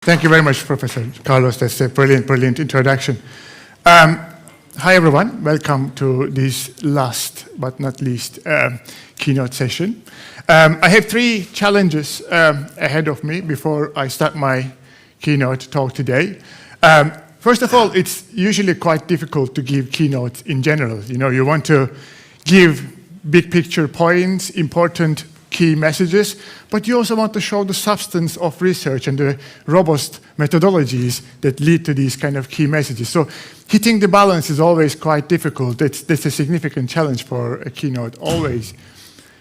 Thank you very much, Professor Carlos. That's a brilliant introduction. Hi, everyone. Welcome to this last but not least keynote session. I have three challenges ahead of me before I start my keynote talk today. First of all, it's usually quite difficult to give keynotes in general. You know, you want to give big picture points, important key messages, but you also want to show the substance of research and the robust methodologies that lead to these kind of key messages. So hitting the balance is always quite difficult. That's a significant challenge for a keynote, always.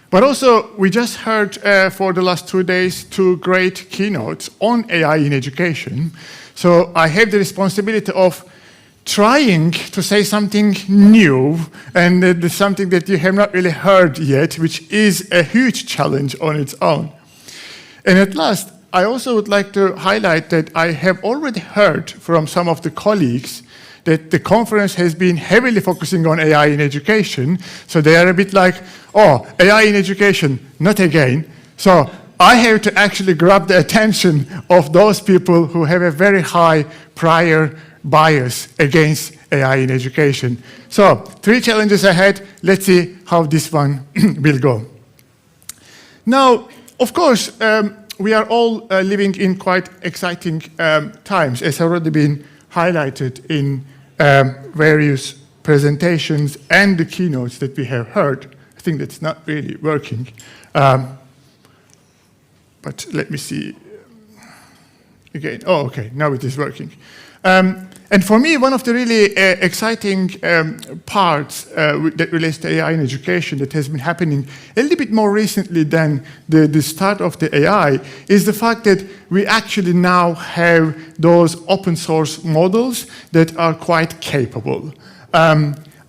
But also, we just heard for the last 2 days, 2 great keynotes on AI in education. So I have the responsibility of trying to say something new and something that you have not really heard yet, which is a huge challenge on its own. And at last, I also would like to highlight that I have already heard from some of the colleagues that the conference has been heavily focusing on AI in education. So they are a bit like, oh, AI in education, not again. So I have to actually grab the attention of those people who have a very high prior bias against AI in education. So 3 challenges ahead. Let's see how this one will go. Now, of course, we are all living in quite exciting times, as already been highlighted in various presentations and the keynotes that we have heard. I think that's not really working. But let me see again. Oh, okay, now it is working. And for me, one of the really exciting parts that relates to AI in education that has been happening a little bit more recently than the start of the AI is the fact that we actually now have those open source models that are quite capable.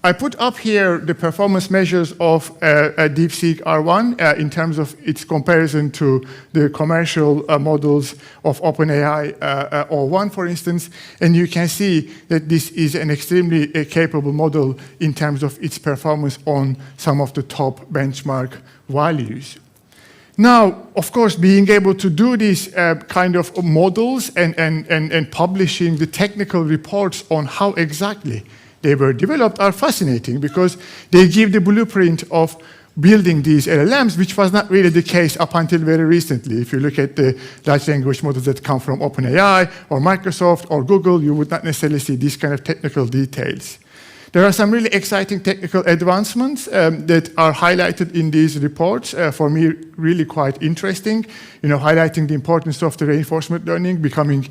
I put up here the performance measures of DeepSeek R1 in terms of its comparison to the commercial models of OpenAI R1, for instance, and you can see that this is an extremely capable model in terms of its performance on some of the top benchmark values. Now, of course, being able to do these kind of models and publishing the technical reports on how exactly they were developed are fascinating because they give the blueprint of building these LLMs, which was not really the case up until very recently. If you look at the large language models that come from OpenAI or Microsoft or Google, you would not necessarily see these kind of technical details. There are some really exciting technical advancements that are highlighted in these reports. For me, really quite interesting. You know, highlighting the importance of the reinforcement learning becoming